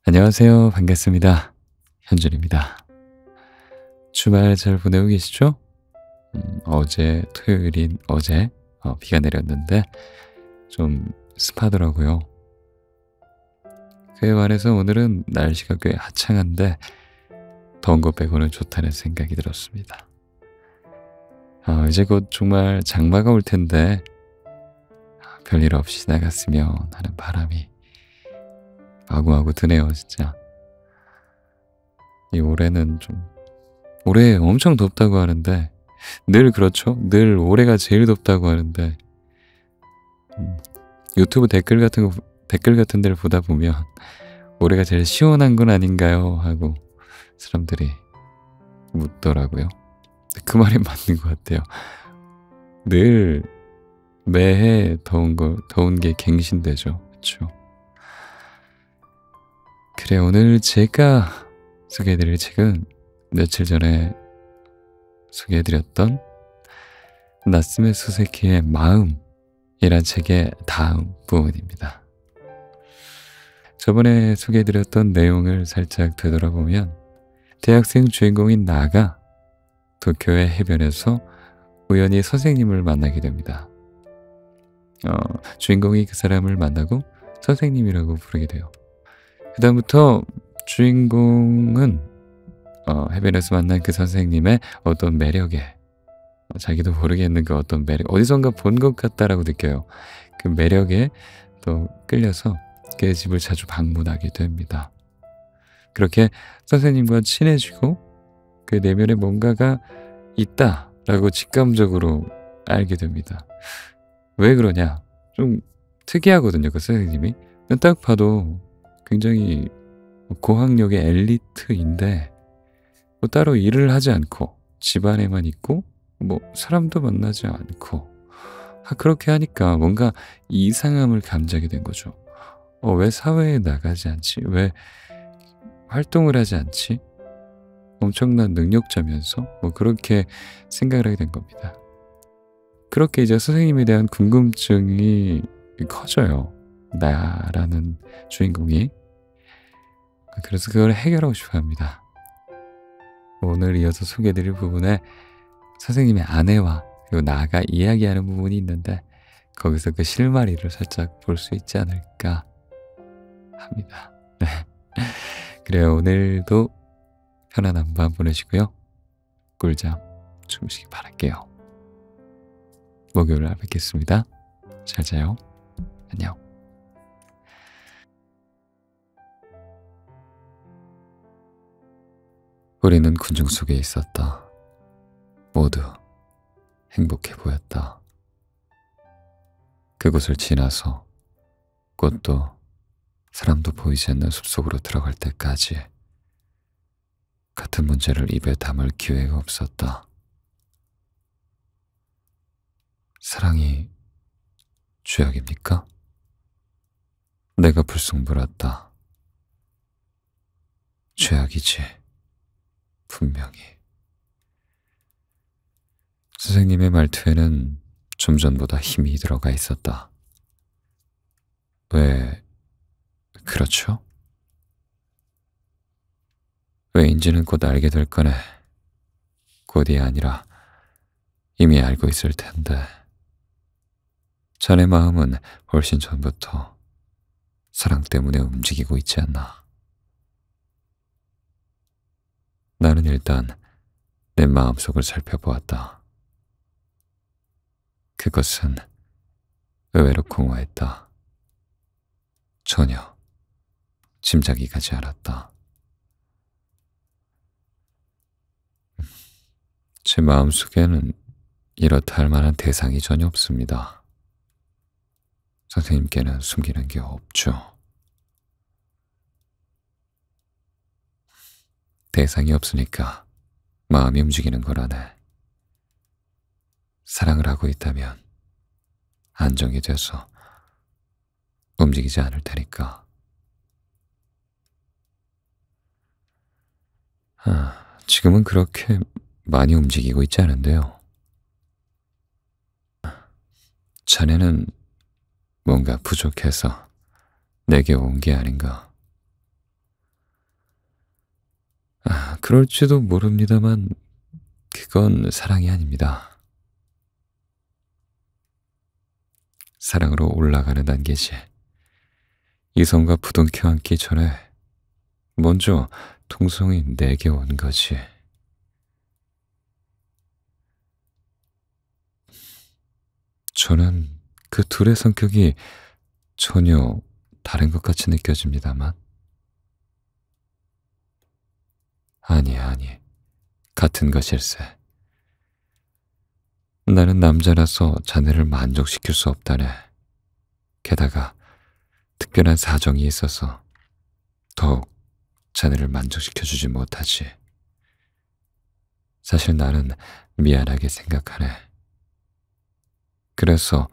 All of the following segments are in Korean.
안녕하세요. 반갑습니다. 현준입니다. 주말 잘 보내고 계시죠? 어제 토요일인 어제 비가 내렸는데 좀 습하더라고요. 그에 반해서 오늘은 날씨가 꽤 화창한데 더운 것 빼고는 좋다는 생각이 들었습니다. 이제 곧 정말 장마가 올 텐데 별일 없이 지나갔으면 하는 바람이 마구마구 드네요, 진짜. 이 올해는 좀 올해 엄청 덥다고 하는데 늘 그렇죠. 늘 올해가 제일 덥다고 하는데 유튜브 댓글 같은 데를 보다 보면 올해가 제일 시원한 건 아닌가요? 하고 사람들이 묻더라고요. 그 말이 맞는 것 같아요. 늘 매해 더운 게 갱신되죠. 그렇죠? 그래, 오늘 제가 소개해드릴 책은 며칠 전에 소개해드렸던 나스메 소세키의 마음이란 책의 다음 부분입니다. 저번에 소개해드렸던 내용을 살짝 되돌아보면 대학생 주인공인 나가 도쿄의 해변에서 우연히 선생님을 만나게 됩니다. 주인공이 그 사람을 만나고 선생님이라고 부르게 돼요. 그 다음부터 주인공은 해변에서 만난 그 선생님의 어떤 매력에 자기도 모르겠는 그 어떤 매력, 어디선가 본 것 같다라고 느껴요. 그 매력에 또 끌려서 그 집을 자주 방문하게 됩니다. 그렇게 선생님과 친해지고 그 내면에 뭔가가 있다라고 직감적으로 알게 됩니다. 왜 그러냐? 좀 특이하거든요, 그 선생님이. 딱 봐도 굉장히 고학력의 엘리트인데 뭐 따로 일을 하지 않고 집안에만 있고 뭐 사람도 만나지 않고 그렇게 하니까 뭔가 이상함을 감지하게 된 거죠. 왜 사회에 나가지 않지? 왜 활동을 하지 않지? 엄청난 능력자면서 뭐 그렇게 생각을 하게 된 겁니다. 그렇게 이제 선생님에 대한 궁금증이 커져요. 나라는 주인공이. 그래서 그걸 해결하고 싶어 합니다. 오늘 이어서 소개해드릴 부분에 선생님의 아내와 그리고 나가 이야기하는 부분이 있는데 거기서 그 실마리를 살짝 볼 수 있지 않을까 합니다. 네. 그래요. 오늘도 편안한 밤 보내시고요. 꿀잠 주무시기 바랄게요. 목요일날 뵙겠습니다. 잘 자요. 안녕. 우리는 군중 속에 있었다. 모두 행복해 보였다. 그곳을 지나서 꽃도 사람도 보이지 않는 숲속으로 들어갈 때까지 같은 문제를 입에 담을 기회가 없었다. 사랑이 죄악입니까? 내가 불쑥 물었다. 죄악이지, 분명히. 선생님의 말투에는 좀 전보다 힘이 들어가 있었다. 왜 그렇죠? 왜인지는 곧 알게 될 거네. 곧이 아니라 이미 알고 있을 텐데. 자네 마음은 훨씬 전부터 사랑 때문에 움직이고 있지 않나. 나는 일단 내 마음속을 살펴보았다. 그것은 의외로 공허했다. 전혀 짐작이 가지 않았다. 제 마음속에는 이렇다 할 만한 대상이 전혀 없습니다. 선생님께는 숨기는 게 없죠. 대상이 없으니까 마음이 움직이는 거라네. 사랑을 하고 있다면 안정이 돼서 움직이지 않을 테니까. 지금은 그렇게 많이 움직이고 있지 않은데요. 자네는 뭔가 부족해서 내게 온 게 아닌가. 그럴지도 모릅니다만 그건 사랑이 아닙니다. 사랑으로 올라가는 단계지. 이성과 부둥 켜안기 전에 먼저 통성이 내게 온 거지. 저는 그 둘의 성격이 전혀 다른 것 같이 느껴집니다만. 아니, 같은 것일세. 나는 남자라서 자네를 만족시킬 수 없다네. 게다가 특별한 사정이 있어서 더욱 자네를 만족시켜주지 못하지. 사실 나는 미안하게 생각하네. 그래서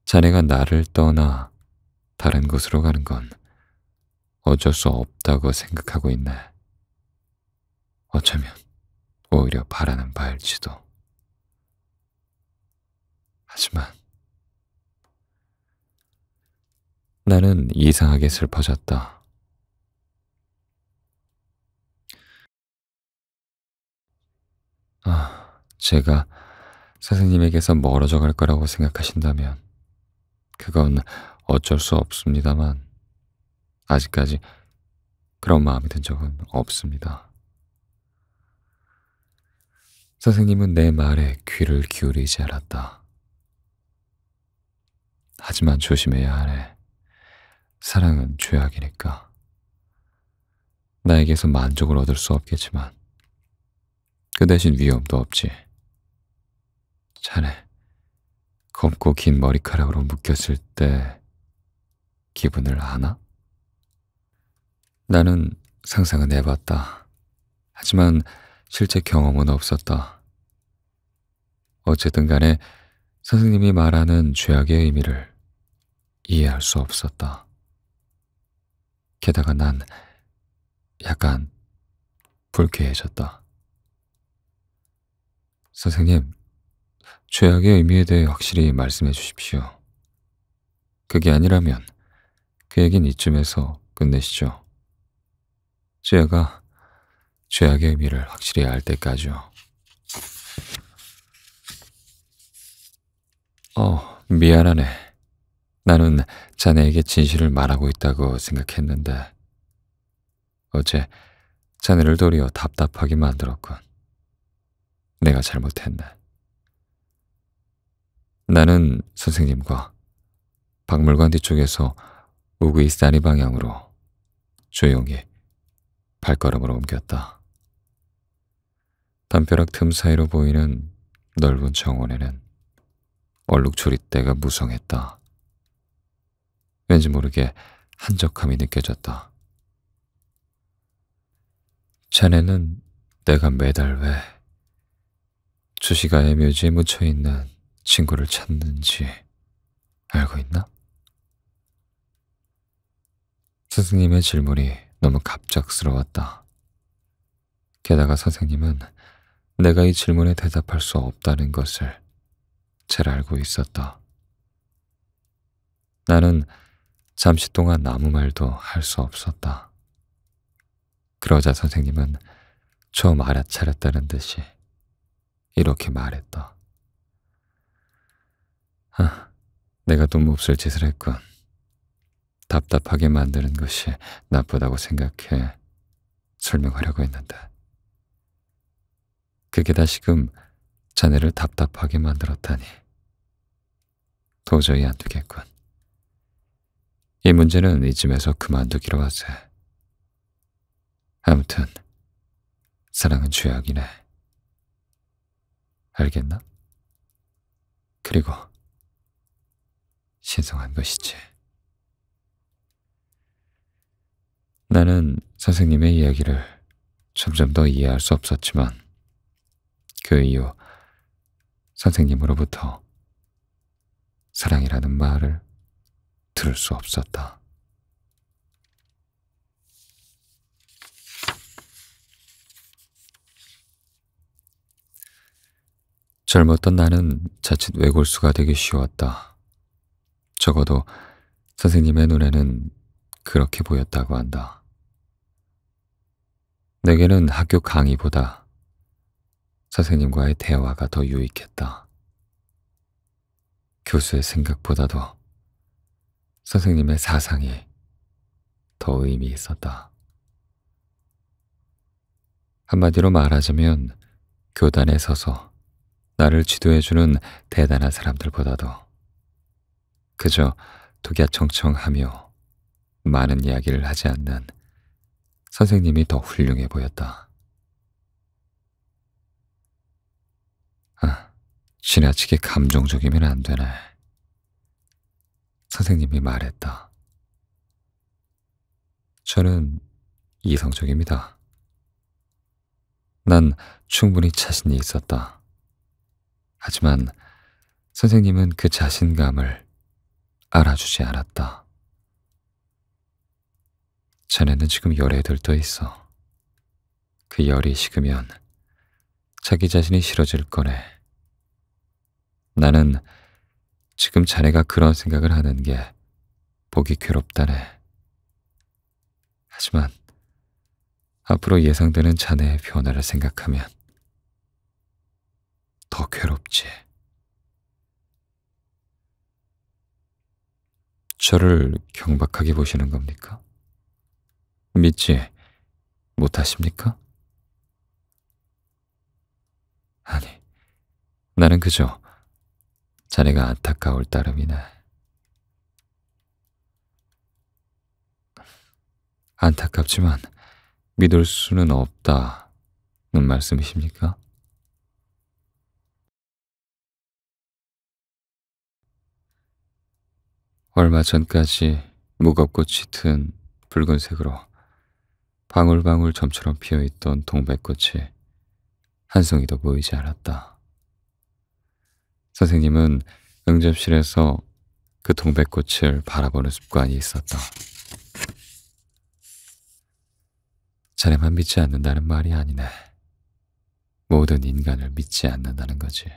자네가 나를 떠나 다른 곳으로 가는 건 어쩔 수 없다고 생각하고 있네. 어쩌면 오히려 바라는 바일지도. 하지만 나는 이상하게 슬퍼졌다. 제가 선생님에게서 멀어져 갈 거라고 생각하신다면 그건 어쩔 수 없습니다만 아직까지 그런 마음이 든 적은 없습니다. 선생님은 내 말에 귀를 기울이지 않았다. 하지만 조심해야 하네. 사랑은 죄악이니까. 나에게서 만족을 얻을 수 없겠지만 그 대신 위험도 없지. 자네, 검고 긴 머리카락으로 묶였을 때 기분을 아나? 나는 상상은 해봤다. 하지만 실제 경험은 없었다. 어쨌든 간에 선생님이 말하는 죄악의 의미를 이해할 수 없었다. 게다가 난 약간 불쾌해졌다. 선생님, 죄악의 의미에 대해 확실히 말씀해 주십시오. 그게 아니라면 그 얘긴 이쯤에서 끝내시죠. 제가 죄악의 의미를 확실히 알 때까지요. 미안하네. 나는 자네에게 진실을 말하고 있다고 생각했는데 어제 자네를 도리어 답답하게 만들었군. 내가 잘못했네. 나는 선생님과 박물관 뒤쪽에서 우구이사니 방향으로 조용히 발걸음을 옮겼다. 담벼락 틈 사이로 보이는 넓은 정원에는 얼룩조리대가 무성했다. 왠지 모르게 한적함이 느껴졌다. 자네는 내가 매달 왜 주시가의 묘지에 묻혀있는 친구를 찾는지 알고 있나? 스승님의 질문이 너무 갑작스러웠다. 게다가 선생님은 내가 이 질문에 대답할 수 없다는 것을 잘 알고 있었다. 나는 잠시 동안 아무 말도 할 수 없었다. 그러자 선생님은 처음 알아차렸다는 듯이 이렇게 말했다. 내가 또 몹쓸 짓을 했군. 답답하게 만드는 것이 나쁘다고 생각해 설명하려고 했는데 그게 다시금 자네를 답답하게 만들었다니 도저히 안 되겠군. 이 문제는 이쯤에서 그만두기로 하세. 아무튼 사랑은 죄악이네. 알겠나? 그리고 신성한 것이지. 나는 선생님의 이야기를 점점 더 이해할 수 없었지만 그 이후 선생님으로부터 사랑이라는 말을 들을 수 없었다. 젊었던 나는 자칫 외골수가 되기 쉬웠다. 적어도 선생님의 눈에는 그렇게 보였다고 한다. 내게는 학교 강의보다 선생님과의 대화가 더 유익했다. 교수의 생각보다도 선생님의 사상이 더 의미 있었다. 한마디로 말하자면 교단에 서서 나를 지도해주는 대단한 사람들보다도 그저 독야청청하며 많은 이야기를 하지 않는 선생님이 더 훌륭해 보였다. 지나치게 감정적이면 안 되네. 선생님이 말했다. 저는 이성적입니다. 난 충분히 자신이 있었다. 하지만 선생님은 그 자신감을 알아주지 않았다. 자네는 지금 열에 들떠 있어. 그 열이 식으면 자기 자신이 싫어질 거네. 나는 지금 자네가 그런 생각을 하는 게 보기 괴롭다네. 하지만 앞으로 예상되는 자네의 변화를 생각하면 더 괴롭지. 저를 경박하게 보시는 겁니까? 믿지 못하십니까? 아니, 나는 그저 자네가 안타까울 따름이네. 안타깝지만 믿을 수는 없다는 말씀이십니까? 얼마 전까지 무겁고 짙은 붉은색으로 방울방울 점처럼 피어있던 동백꽃이 한 송이도 보이지 않았다. 선생님은 응접실에서 그 동백꽃을 바라보는 습관이 있었다. 자네만 믿지 않는다는 말이 아니네. 모든 인간을 믿지 않는다는 거지.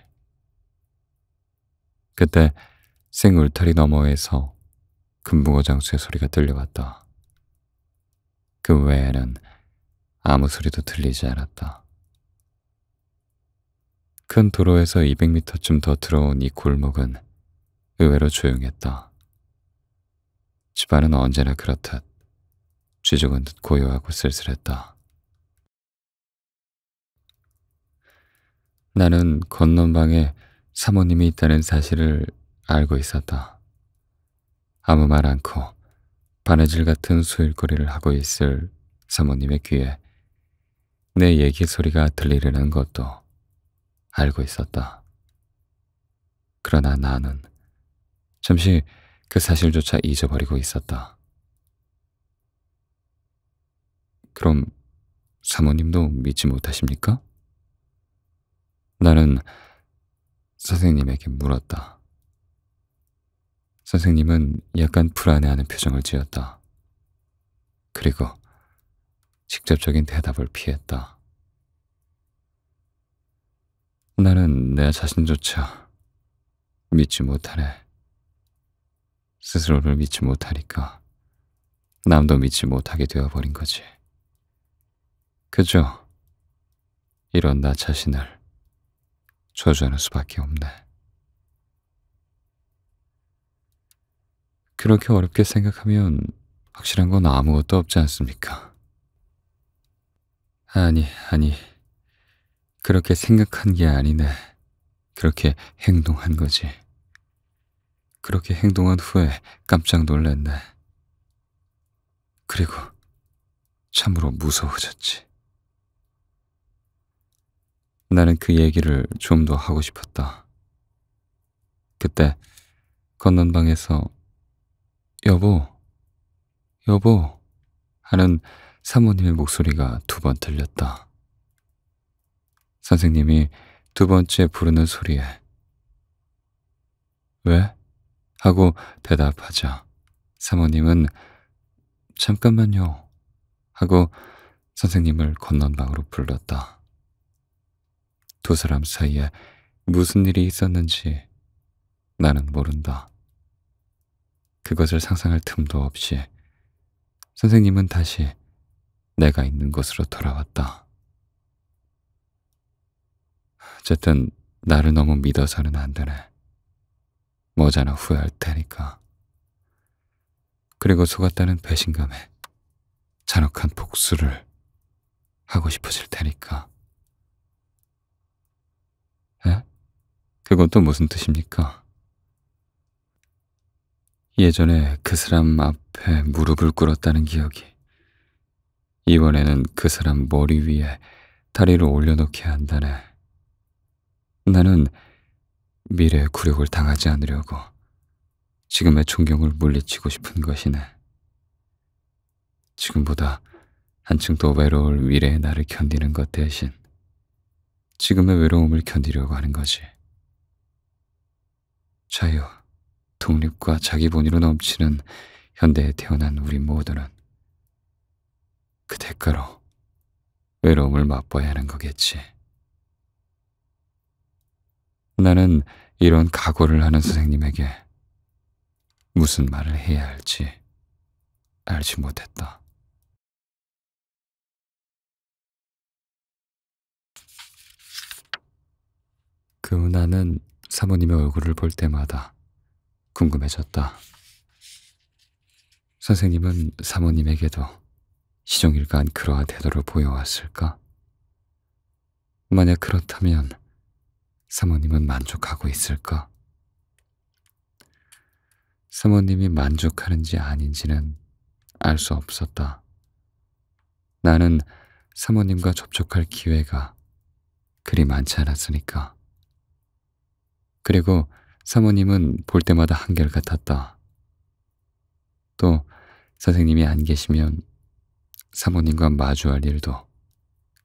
그때 생울타리 너머에서 금붕어 장수의 소리가 들려왔다. 그 외에는 아무 소리도 들리지 않았다. 큰 도로에서 200m쯤 더 들어온 이 골목은 의외로 조용했다. 집안은 언제나 그렇듯 쥐죽은 듯 고요하고 쓸쓸했다. 나는 건넌방에 사모님이 있다는 사실을 알고 있었다. 아무 말 않고 바느질 같은 수일거리를 하고 있을 사모님의 귀에 내 얘기 소리가 들리려는 것도 알고 있었다. 그러나 나는 잠시 그 사실조차 잊어버리고 있었다. 그럼 사모님도 믿지 못하십니까? 나는 선생님에게 물었다. 선생님은 약간 불안해하는 표정을 지었다. 그리고 직접적인 대답을 피했다. 나는 내 자신조차 믿지 못하네. 스스로를 믿지 못하니까 남도 믿지 못하게 되어버린 거지. 그저 이런 나 자신을 저주하는 수밖에 없네. 그렇게 어렵게 생각하면 확실한 건 아무것도 없지 않습니까? 아니, 그렇게 생각한 게 아니네. 그렇게 행동한 거지. 그렇게 행동한 후에 깜짝 놀랐네. 그리고 참으로 무서워졌지. 나는 그 얘기를 좀 더 하고 싶었다. 그때 건넌방에서 여보, 여보 하는 사모님의 목소리가 두 번 들렸다. 선생님이 두 번째 부르는 소리에 왜? 하고 대답하자 사모님은 잠깐만요 하고 선생님을 건넌방으로 불렀다. 두 사람 사이에 무슨 일이 있었는지 나는 모른다. 그것을 상상할 틈도 없이 선생님은 다시 내가 있는 곳으로 돌아왔다. 어쨌든 나를 너무 믿어서는 안 되네. 머지않아 후회할 테니까. 그리고 속았다는 배신감에 잔혹한 복수를 하고 싶어질 테니까. 에? 그건 또 무슨 뜻입니까? 예전에 그 사람 앞에 무릎을 꿇었다는 기억이 이번에는 그 사람 머리 위에 다리를 올려놓게 한다네. 나는 미래의 굴욕을 당하지 않으려고 지금의 존경을 물리치고 싶은 것이네. 지금보다 한층 더 외로울 미래의 나를 견디는 것 대신 지금의 외로움을 견디려고 하는 거지. 자유, 독립과 자기 본위로 넘치는 현대에 태어난 우리 모두는 그 대가로 외로움을 맛봐야 하는 거겠지. 나는 이런 각오를 하는 선생님에게 무슨 말을 해야 할지 알지 못했다. 그 후 나는 사모님의 얼굴을 볼 때마다 궁금해졌다. 선생님은 사모님에게도 시종일관 그러한 태도를 보여왔을까? 만약 그렇다면 사모님은 만족하고 있을까? 사모님이 만족하는지 아닌지는 알 수 없었다. 나는 사모님과 접촉할 기회가 그리 많지 않았으니까. 그리고 사모님은 볼 때마다 한결같았다. 또 선생님이 안 계시면 사모님과 마주할 일도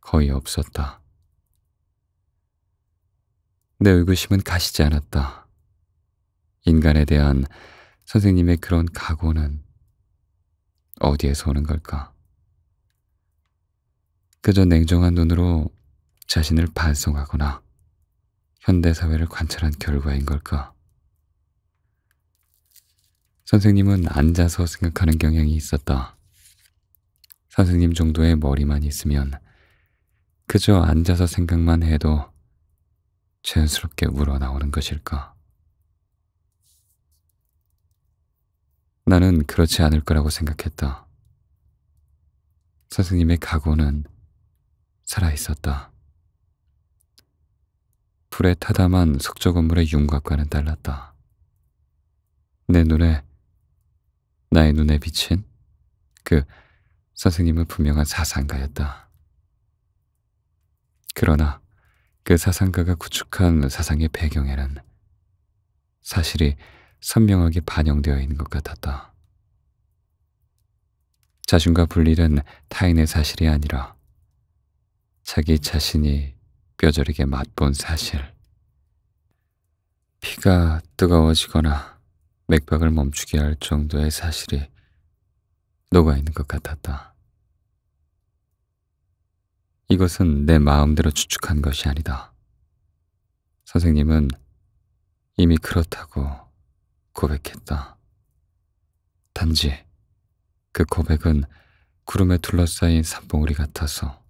거의 없었다. 내 의구심은 가시지 않았다. 인간에 대한 선생님의 그런 각오는 어디에서 오는 걸까? 그저 냉정한 눈으로 자신을 반성하거나 현대사회를 관찰한 결과인 걸까? 선생님은 앉아서 생각하는 경향이 있었다. 선생님 정도의 머리만 있으면 그저 앉아서 생각만 해도 자연스럽게 우러나오는 것일까? 나는 그렇지 않을 거라고 생각했다. 선생님의 각오는 살아있었다. 불에 타담한 석조 건물의 윤곽과는 달랐다. 나의 눈에 비친 그 선생님은 분명한 사상가였다. 그러나 그 사상가가 구축한 사상의 배경에는 사실이 선명하게 반영되어 있는 것 같았다. 자신과 분리된 타인의 사실이 아니라 자기 자신이 뼈저리게 맛본 사실. 피가 뜨거워지거나 맥박을 멈추게 할 정도의 사실이 녹아있는 것 같았다. 이것은 내 마음대로 추측한 것이 아니다. 선생님은 이미 그렇다고 고백했다. 단지 그 고백은 구름에 둘러싸인 산봉우리 같아서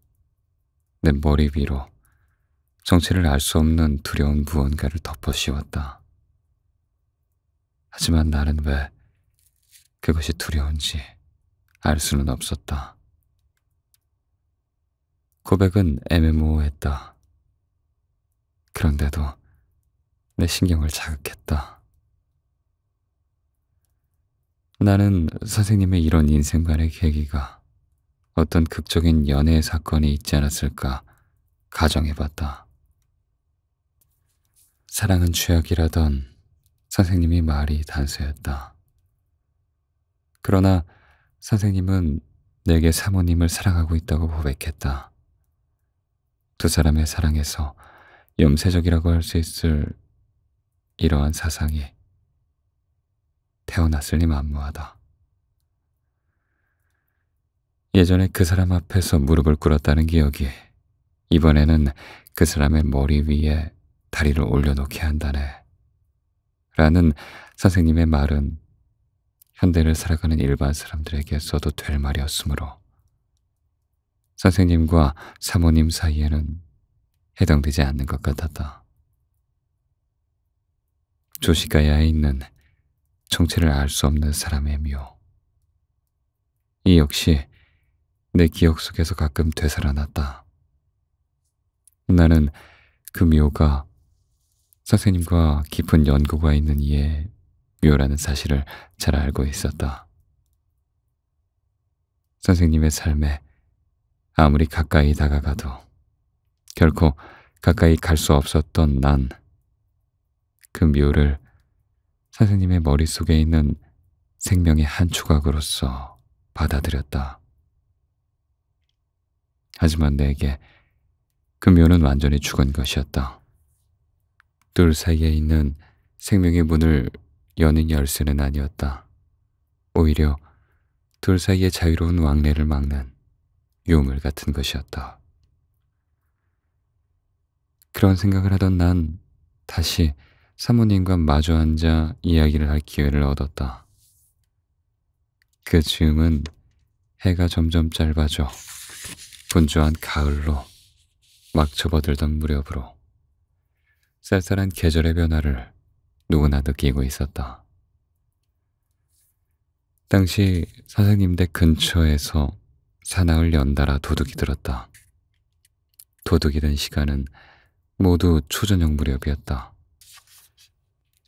내 머리 위로 정체를 알 수 없는 두려운 무언가를 덮어씌웠다. 하지만 나는 왜 그것이 두려운지 알 수는 없었다. 고백은 애매모호했다. 그런데도 내 신경을 자극했다. 나는 선생님의 이런 인생관의 계기가 어떤 극적인 연애의 사건이 있지 않았을까 가정해봤다. 사랑은 죄악이라던 선생님이 말이 단서였다. 그러나 선생님은 내게 사모님을 사랑하고 있다고 고백했다. 두 사람의 사랑에서 염세적이라고 할 수 있을 이러한 사상이 태어났으니 만무하다. 예전에 그 사람 앞에서 무릎을 꿇었다는 기억이 이번에는 그 사람의 머리 위에 다리를 올려놓게 한다네. 라는 선생님의 말은 현대를 살아가는 일반 사람들에게 써도 될 말이었으므로 선생님과 사모님 사이에는 해당되지 않는 것 같았다. 조시가야에 있는 정체를 알 수 없는 사람의 묘. 이 역시 내 기억 속에서 가끔 되살아났다. 나는 그 묘가 선생님과 깊은 연고가 있는 이의 묘라는 사실을 잘 알고 있었다. 선생님의 삶에 아무리 가까이 다가가도 결코 가까이 갈 수 없었던 난 그 묘를 선생님의 머릿속에 있는 생명의 한 조각으로서 받아들였다. 하지만 내게 그 묘는 완전히 죽은 것이었다. 둘 사이에 있는 생명의 문을 여는 열쇠는 아니었다. 오히려 둘 사이의 자유로운 왕래를 막는 유물 같은 것이었다. 그런 생각을 하던 난 다시 사모님과 마주 앉아 이야기를 할 기회를 얻었다. 그 즈음은 해가 점점 짧아져 분주한 가을로 막 접어들던 무렵으로 쌀쌀한 계절의 변화를 누구나 느끼고 있었다. 당시 선생님 댁 근처에서 사나흘 연달아 도둑이 들었다. 도둑이 든 시간은 모두 초저녁 무렵이었다.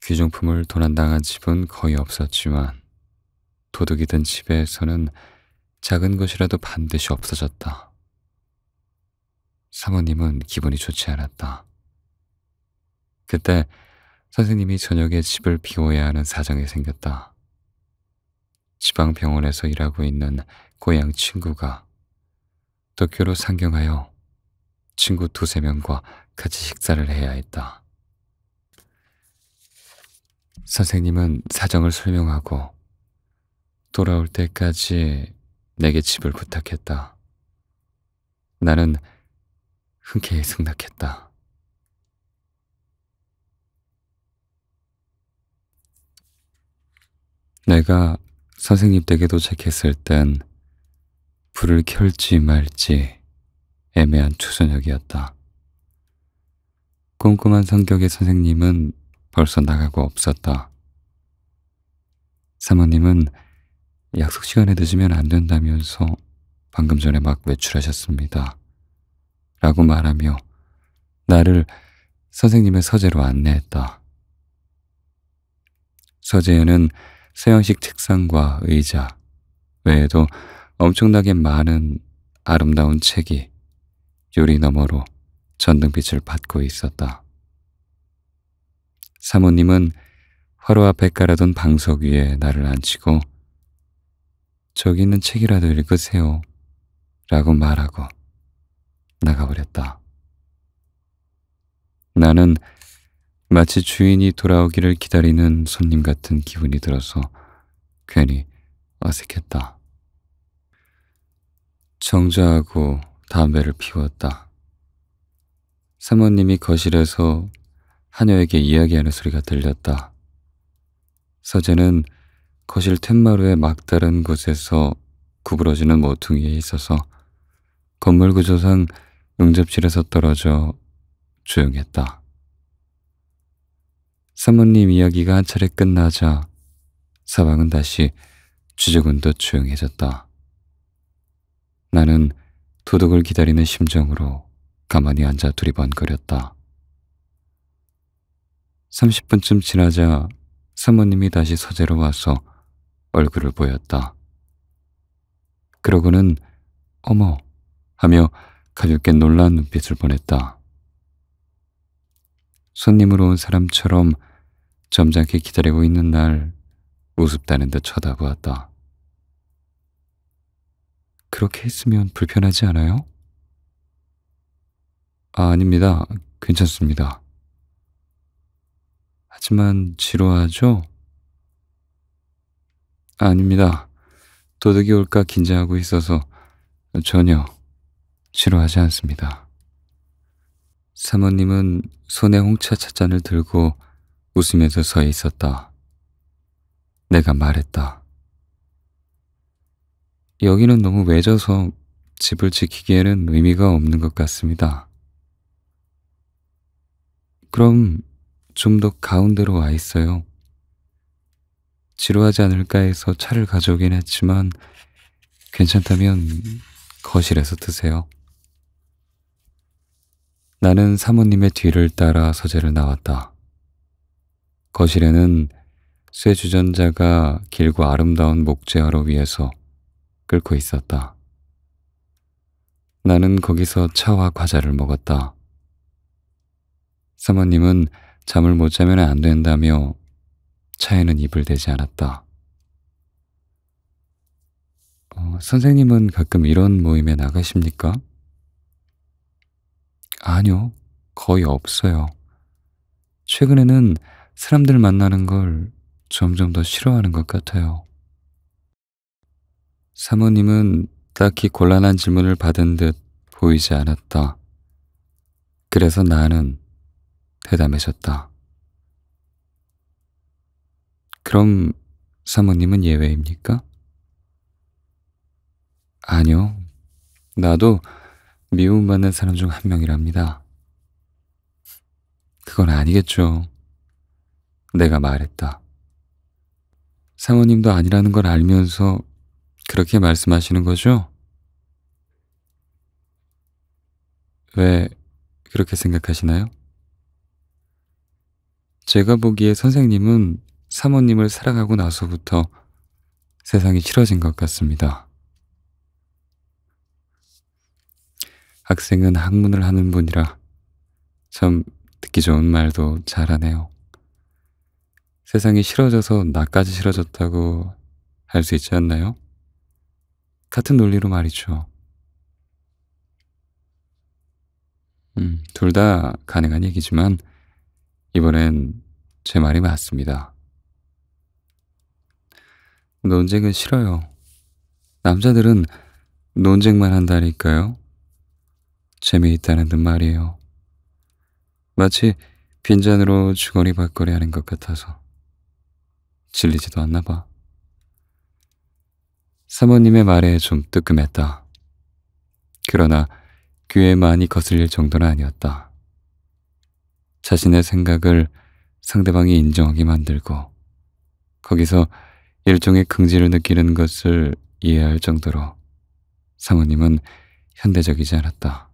귀중품을 도난당한 집은 거의 없었지만 도둑이 든 집에서는 작은 것이라도 반드시 없어졌다. 사모님은 기분이 좋지 않았다. 그때 선생님이 저녁에 집을 비워야 하는 사정이 생겼다. 지방병원에서 일하고 있는 고향 친구가 도쿄로 상경하여 친구 두세 명과 같이 식사를 해야 했다. 선생님은 사정을 설명하고 돌아올 때까지 내게 집을 부탁했다. 나는 흔쾌히 승낙했다. 내가 선생님 댁에 도착했을 땐 불을 켤지 말지 애매한 초저녁이었다. 꼼꼼한 성격의 선생님은 벌써 나가고 없었다. 사모님은 약속 시간에 늦으면 안 된다면서 방금 전에 막 외출하셨습니다. 라고 말하며 나를 선생님의 서재로 안내했다. 서재에는 서양식 책상과 의자 외에도 엄청나게 많은 아름다운 책이 유리 너머로 전등빛을 받고 있었다. 사모님은 화로 앞에 깔아둔 방석 위에 나를 앉히고 저기 있는 책이라도 읽으세요 라고 말하고 나가버렸다. 나는 마치 주인이 돌아오기를 기다리는 손님 같은 기분이 들어서 괜히 어색했다. 정자하고 담배를 피웠다. 사모님이 거실에서 하녀에게 이야기하는 소리가 들렸다. 서재는 거실 툇마루의 막다른 곳에서 구부러지는 모퉁이에 있어서 건물 구조상 응접실에서 떨어져 조용했다. 사모님 이야기가 한 차례 끝나자 사방은 다시 쥐죽은 듯 조용해졌다. 나는 도둑을 기다리는 심정으로 가만히 앉아 두리번거렸다. 30분쯤 지나자 사모님이 다시 서재로 와서 얼굴을 보였다. 그러고는 어머 하며 가볍게 놀란 눈빛을 보냈다. 손님으로 온 사람처럼 점잖게 기다리고 있는 날 우습다는 듯 쳐다보았다. 그렇게 있으면 불편하지 않아요? 아닙니다. 괜찮습니다. 하지만 지루하죠? 아닙니다. 도둑이 올까 긴장하고 있어서 전혀 지루하지 않습니다. 사모님은 손에 홍차 찻잔을 들고 웃으면서 서 있었다. 내가 말했다. 여기는 너무 외져서 집을 지키기에는 의미가 없는 것 같습니다. 그럼 좀 더 가운데로 와 있어요. 지루하지 않을까 해서 차를 가져오긴 했지만 괜찮다면 거실에서 드세요. 나는 사모님의 뒤를 따라 서재를 나왔다. 거실에는 쇠 주전자가 길고 아름다운 목재화로 위에서 끓고 있었다. 나는 거기서 차와 과자를 먹었다. 사모님은 잠을 못 자면 안 된다며 차에는 입을 대지 않았다. 선생님은 가끔 이런 모임에 나가십니까? 아니요, 거의 없어요. 최근에는 사람들 만나는 걸 점점 더 싫어하는 것 같아요. 사모님은 딱히 곤란한 질문을 받은 듯 보이지 않았다. 그래서 나는 대담해졌다. 그럼 사모님은 예외입니까? 아니요, 나도 미움받는 사람 중 한 명이랍니다. 그건 아니겠죠. 내가 말했다. 사모님도 아니라는 걸 알면서 그렇게 말씀하시는 거죠? 왜 그렇게 생각하시나요? 제가 보기에 선생님은 사모님을 사랑하고 나서부터 세상이 싫어진 것 같습니다. 학생은 학문을 하는 분이라 참 듣기 좋은 말도 잘하네요. 세상이 싫어져서 나까지 싫어졌다고 할 수 있지 않나요? 같은 논리로 말이죠. 둘 다 가능한 얘기지만 이번엔 제 말이 맞습니다. 논쟁은 싫어요. 남자들은 논쟁만 한다니까요. 재미있다는 듯 말이에요. 마치 빈잔으로 주거니 받거리 하는 것 같아서 질리지도 않나 봐. 사모님의 말에 좀 뜨끔했다. 그러나 귀에 많이 거슬릴 정도는 아니었다. 자신의 생각을 상대방이 인정하게 만들고 거기서 일종의 긍지를 느끼는 것을 이해할 정도로 사모님은 현대적이지 않았다.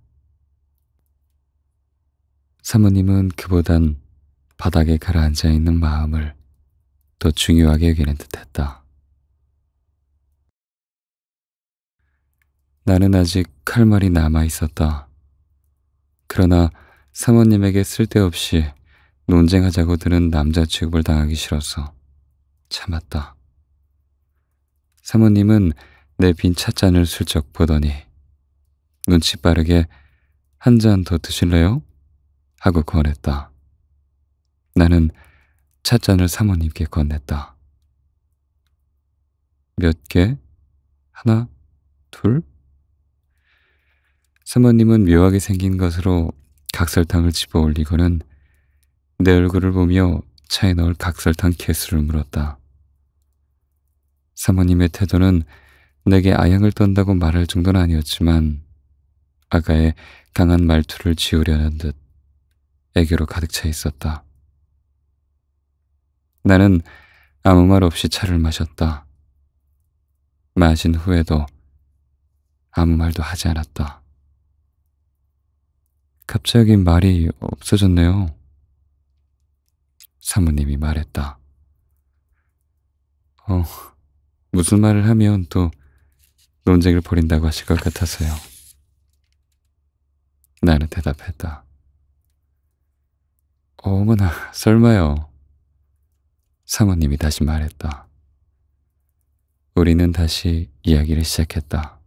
사모님은 그보단 바닥에 가라앉아 있는 마음을 더 중요하게 여기는 듯했다. 나는 아직 할 말이 남아 있었다. 그러나 사모님에게 쓸데없이 논쟁하자고 드는 남자 취급을 당하기 싫어서 참았다. 사모님은 내 빈 찻잔을 슬쩍 보더니 눈치 빠르게 한 잔 더 드실래요? 하고 권했다. 나는 찻잔을 사모님께 건넸다. 몇 개? 하나? 둘? 사모님은 묘하게 생긴 것으로 각설탕을 집어 올리고는 내 얼굴을 보며 차에 넣을 각설탕 개수를 물었다. 사모님의 태도는 내게 아양을 떤다고 말할 정도는 아니었지만 아가의 강한 말투를 지우려는 듯 애교로 가득 차 있었다. 나는 아무 말 없이 차를 마셨다. 마신 후에도 아무 말도 하지 않았다. 갑자기 말이 없어졌네요. 사모님이 말했다. 어, 무슨 말을 하면 또 논쟁을 벌인다고 하실 것 같아서요. 나는 대답했다. 어머나, 설마요. 사모님이 다시 말했다. 우리는 다시 이야기를 시작했다.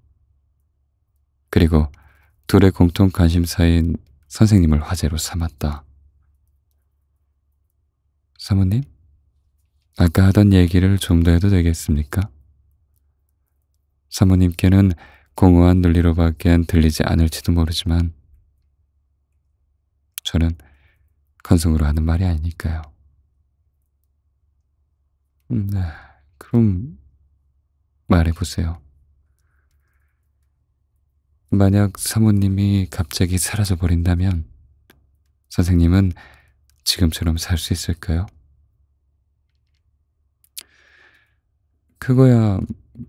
그리고 둘의 공통 관심사인 선생님을 화제로 삼았다. 사모님? 아까 하던 얘기를 좀 더 해도 되겠습니까? 사모님께는 공허한 논리로밖엔 들리지 않을지도 모르지만 저는 건성으로 하는 말이 아니니까요. 네, 그럼 말해보세요. 만약 사모님이 갑자기 사라져 버린다면 선생님은 지금처럼 살 수 있을까요? 그거야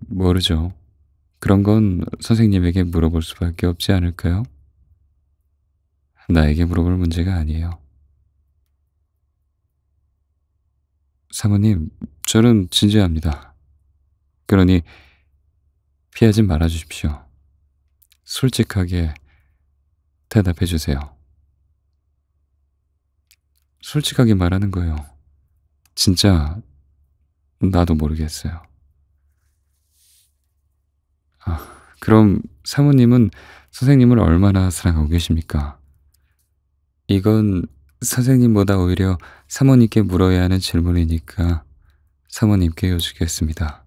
모르죠. 그런 건 선생님에게 물어볼 수밖에 없지 않을까요? 나에게 물어볼 문제가 아니에요. 사모님, 저는 진지합니다. 그러니 피하지 말아 주십시오. 솔직하게 대답해 주세요. 솔직하게 말하는 거예요. 진짜 나도 모르겠어요. 그럼 사모님은 선생님을 얼마나 사랑하고 계십니까? 이건 선생님보다 오히려 사모님께 물어야 하는 질문이니까 사모님께 여쭙겠습니다.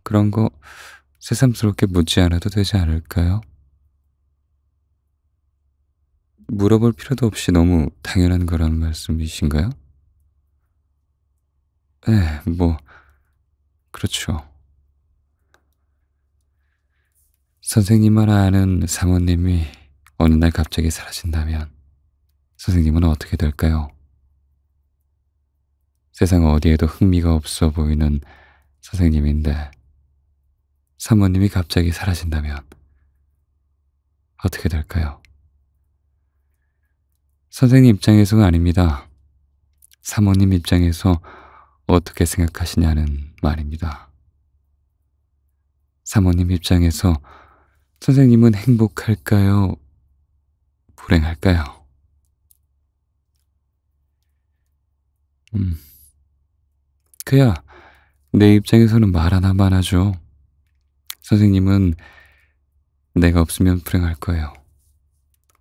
그런 거 새삼스럽게 묻지 않아도 되지 않을까요? 물어볼 필요도 없이 너무 당연한 거란 말씀이신가요? 네, 뭐, 그렇죠. 선생님만 아는 사모님이 어느 날 갑자기 사라진다면 선생님은 어떻게 될까요? 세상 어디에도 흥미가 없어 보이는 선생님인데 사모님이 갑자기 사라진다면 어떻게 될까요? 선생님 입장에서가 아닙니다. 사모님 입장에서 어떻게 생각하시냐는 말입니다. 사모님 입장에서 선생님은 행복할까요? 불행할까요? 그야 내 입장에서는 말 하나만 하죠. 선생님은 내가 없으면 불행할 거예요.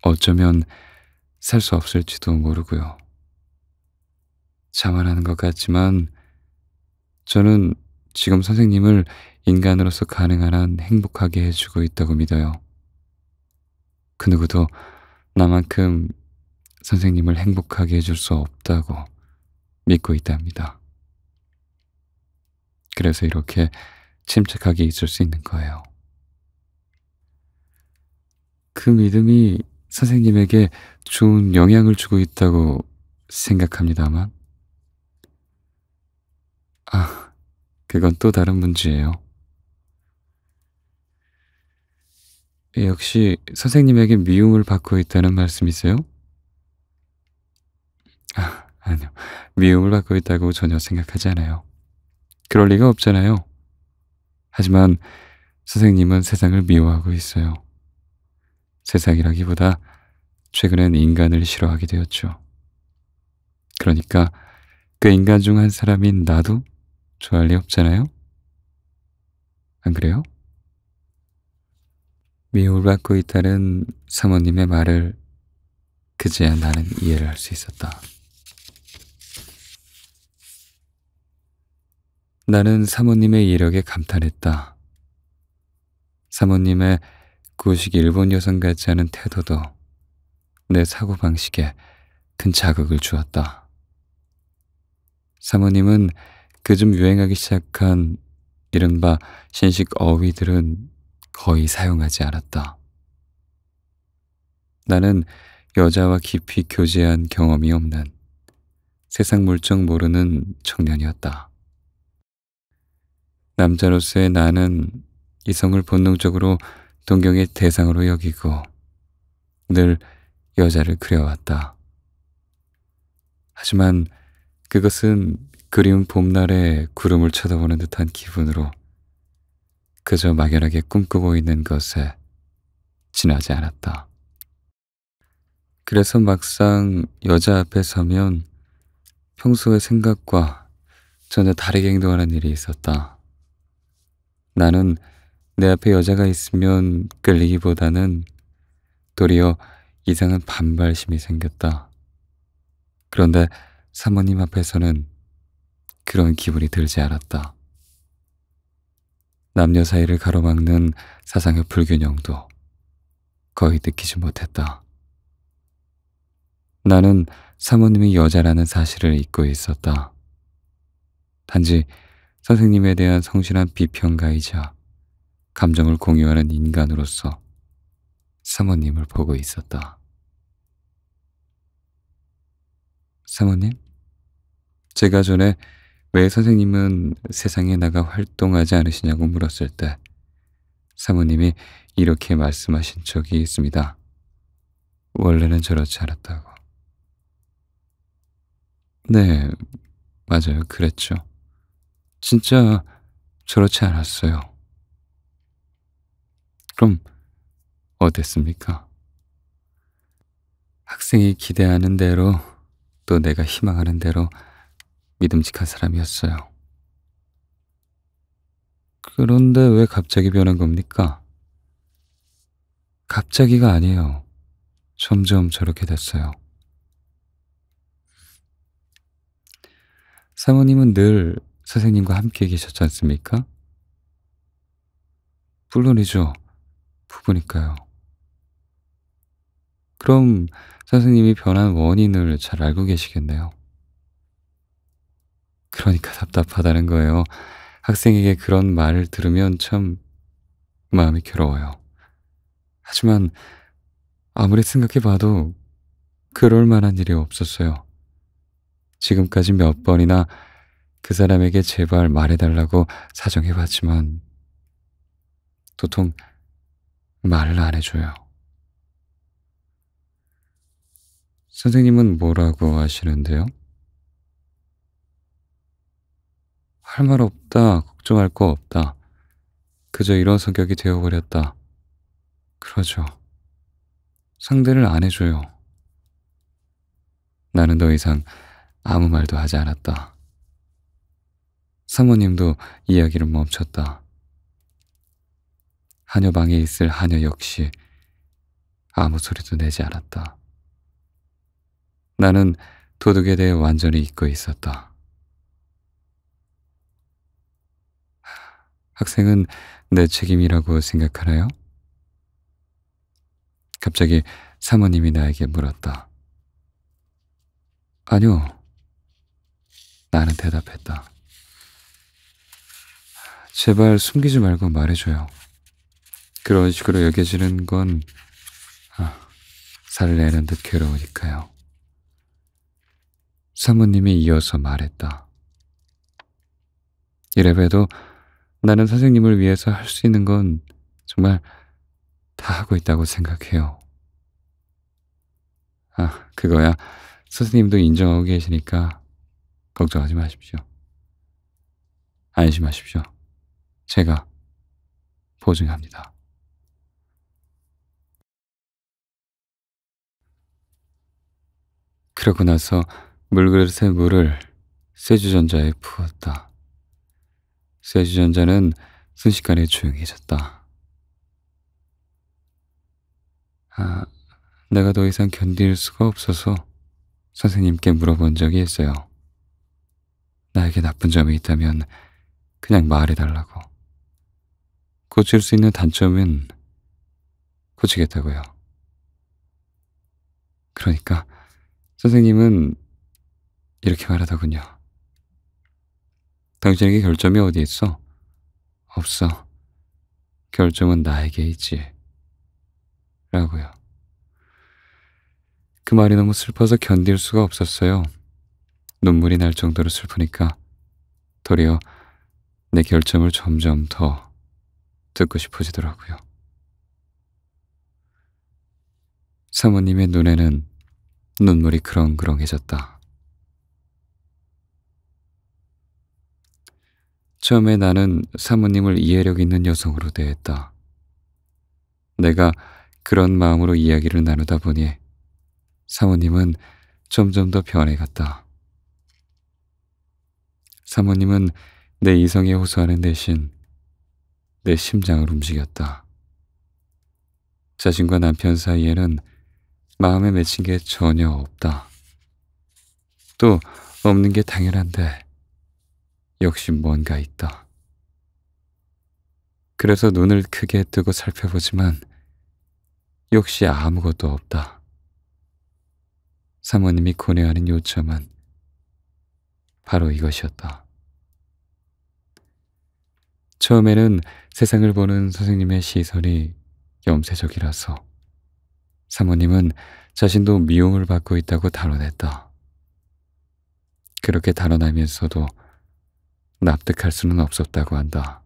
어쩌면 살 수 없을지도 모르고요. 자만하는 것 같지만 저는 지금 선생님을 인간으로서 가능한 한 행복하게 해주고 있다고 믿어요. 그 누구도 나만큼 선생님을 행복하게 해줄 수 없다고 믿고 있답니다. 그래서 이렇게 침착하게 있을 수 있는 거예요. 그 믿음이 선생님에게 좋은 영향을 주고 있다고 생각합니다만, 그건 또 다른 문제예요. 역시 선생님에게 미움을 받고 있다는 말씀이세요? 아니요. 미움을 받고 있다고 전혀 생각하지 않아요. 그럴 리가 없잖아요. 하지만 선생님은 세상을 미워하고 있어요. 세상이라기보다 최근엔 인간을 싫어하게 되었죠. 그러니까 그 인간 중 한 사람인 나도 좋아할 리 없잖아요? 안 그래요? 미움을 받고 있다는 사모님의 말을 그제야 나는 이해를 할 수 있었다. 나는 사모님의 이력에 감탄했다. 사모님의 구식 일본 여성 같지 않은 태도도 내 사고방식에 큰 자극을 주었다. 사모님은 그즘 유행하기 시작한 이른바 신식 어휘들은 거의 사용하지 않았다. 나는 여자와 깊이 교제한 경험이 없는 세상 물정 모르는 청년이었다. 남자로서의 나는 이성을 본능적으로 동경의 대상으로 여기고 늘 여자를 그려왔다. 하지만 그것은 그리운 봄날에 구름을 쳐다보는 듯한 기분으로 그저 막연하게 꿈꾸고 있는 것에 지나지 않았다. 그래서 막상 여자 앞에 서면 평소의 생각과 전혀 다르게 행동하는 일이 있었다. 나는 내 앞에 여자가 있으면 끌리기보다는 도리어 이상한 반발심이 생겼다. 그런데 사모님 앞에서는 그런 기분이 들지 않았다. 남녀 사이를 가로막는 사상의 불균형도 거의 느끼지 못했다. 나는 사모님이 여자라는 사실을 잊고 있었다. 단지 선생님에 대한 성실한 비평가이자 감정을 공유하는 인간으로서 사모님을 보고 있었다. 사모님? 제가 전에 왜 선생님은 세상에 나가 활동하지 않으시냐고 물었을 때 사모님이 이렇게 말씀하신 적이 있습니다. 원래는 저렇지 않았다고. 네, 맞아요. 그랬죠. 진짜 저렇지 않았어요. 그럼 어땠습니까? 학생이 기대하는 대로 또 내가 희망하는 대로 믿음직한 사람이었어요. 그런데 왜 갑자기 변한 겁니까? 갑자기가 아니에요. 점점 저렇게 됐어요. 사모님은 늘 선생님과 함께 계셨지 않습니까? 물론이죠. 부부니까요. 그럼 선생님이 변한 원인을 잘 알고 계시겠네요. 그러니까 답답하다는 거예요. 학생에게 그런 말을 들으면 참 마음이 괴로워요. 하지만 아무리 생각해봐도 그럴 만한 일이 없었어요. 지금까지 몇 번이나 그 사람에게 제발 말해달라고 사정해봤지만 도통 말을 안 해줘요. 선생님은 뭐라고 하시는데요? 할 말 없다, 걱정할 거 없다. 그저 이런 성격이 되어버렸다. 그러죠. 상대를 안 해줘요. 나는 더 이상 아무 말도 하지 않았다. 사모님도 이야기를 멈췄다. 하녀 방에 있을 하녀 역시 아무 소리도 내지 않았다. 나는 도둑에 대해 완전히 잊고 있었다. 학생은 내 책임이라고 생각하나요? 갑자기 사모님이 나에게 물었다. 아니요. 나는 대답했다. 제발 숨기지 말고 말해줘요. 그런 식으로 여겨지는 건 살을 내는 듯 괴로우니까요. 사모님이 이어서 말했다. 이래봬도 나는 선생님을 위해서 할 수 있는 건 정말 다 하고 있다고 생각해요. 그거야 선생님도 인정하고 계시니까 걱정하지 마십시오. 안심하십시오. 제가 보증합니다. 그러고 나서 물그릇에 물을 쇠주전자에 부었다. 쇠주전자는 순식간에 조용해졌다. 내가 더 이상 견딜 수가 없어서 선생님께 물어본 적이 있어요. 나에게 나쁜 점이 있다면 그냥 말해달라고. 고칠 수 있는 단점은 고치겠다고요. 그러니까 선생님은 이렇게 말하더군요. 당신에게 결점이 어디 있어? 없어. 결점은 나에게 있지. 라고요. 그 말이 너무 슬퍼서 견딜 수가 없었어요. 눈물이 날 정도로 슬프니까 도리어 내 결점을 점점 더 듣고 싶어지더라고요. 사모님의 눈에는 눈물이 그렁그렁해졌다. 처음에 나는 사모님을 이해력 있는 여성으로 대했다. 내가 그런 마음으로 이야기를 나누다 보니 사모님은 점점 더 변해갔다. 사모님은 내 이성에 호소하는 대신 내 심장을 움직였다. 자신과 남편 사이에는 마음에 맺힌 게 전혀 없다. 또 없는 게 당연한데 역시 뭔가 있다. 그래서 눈을 크게 뜨고 살펴보지만 역시 아무것도 없다. 사모님이 고뇌하는 요점은 바로 이것이었다. 처음에는 세상을 보는 선생님의 시선이 염세적이라서 사모님은 자신도 미움을 받고 있다고 단언했다. 그렇게 단언하면서도 납득할 수는 없었다고 한다.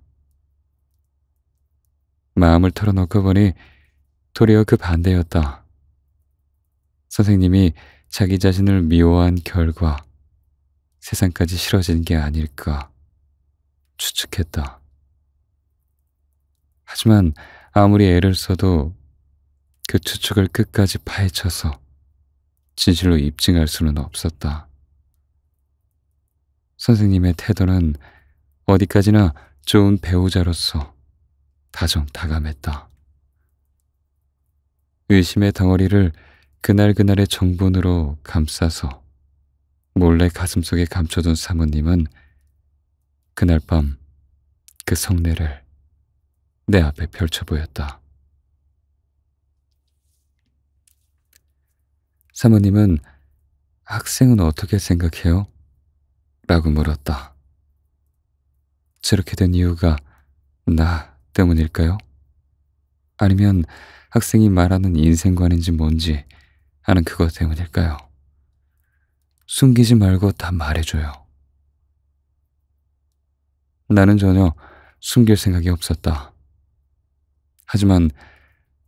마음을 털어놓고 보니 도리어 그 반대였다. 선생님이 자기 자신을 미워한 결과 세상까지 싫어진 게 아닐까 추측했다. 하지만 아무리 애를 써도 그 추측을 끝까지 파헤쳐서 진실로 입증할 수는 없었다. 선생님의 태도는 어디까지나 좋은 배우자로서 다정다감했다. 의심의 덩어리를 그날그날의 정분으로 감싸서 몰래 가슴속에 감춰둔 사모님은 그날 밤 그 성례를 내 앞에 펼쳐 보였다. 사모님은 학생은 어떻게 생각해요? 라고 물었다. 저렇게 된 이유가 나 때문일까요? 아니면 학생이 말하는 인생관인지 뭔지 아는 그것 때문일까요? 숨기지 말고 다 말해줘요. 나는 전혀 숨길 생각이 없었다. 하지만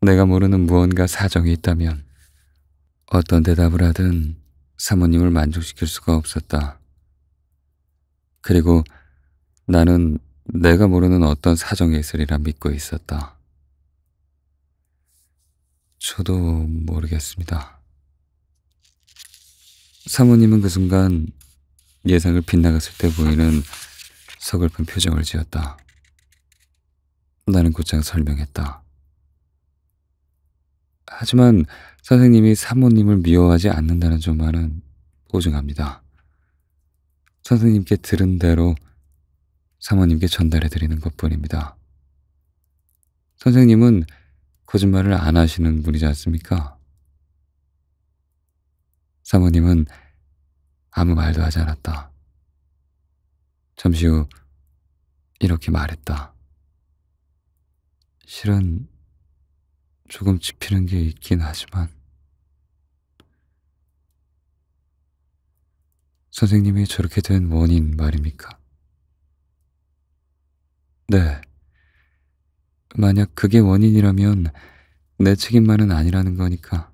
내가 모르는 무언가 사정이 있다면 어떤 대답을 하든 사모님을 만족시킬 수가 없었다. 그리고 나는 내가 모르는 어떤 사정이 있으리라 믿고 있었다. 저도 모르겠습니다. 사모님은 그 순간 예상을 빗나갔을 때 보이는 서글픈 표정을 지었다. 나는 곧장 설명했다. 하지만 선생님이 사모님을 미워하지 않는다는 점만은 보증합니다. 선생님께 들은 대로 사모님께 전달해 드리는 것뿐입니다. 선생님은 거짓말을 안 하시는 분이지 않습니까? 사모님은 아무 말도 하지 않았다. 잠시 후 이렇게 말했다. 실은 조금 찝히는 게 있긴 하지만 선생님이 저렇게 된 원인 말입니까? 네. 만약 그게 원인이라면 내 책임만은 아니라는 거니까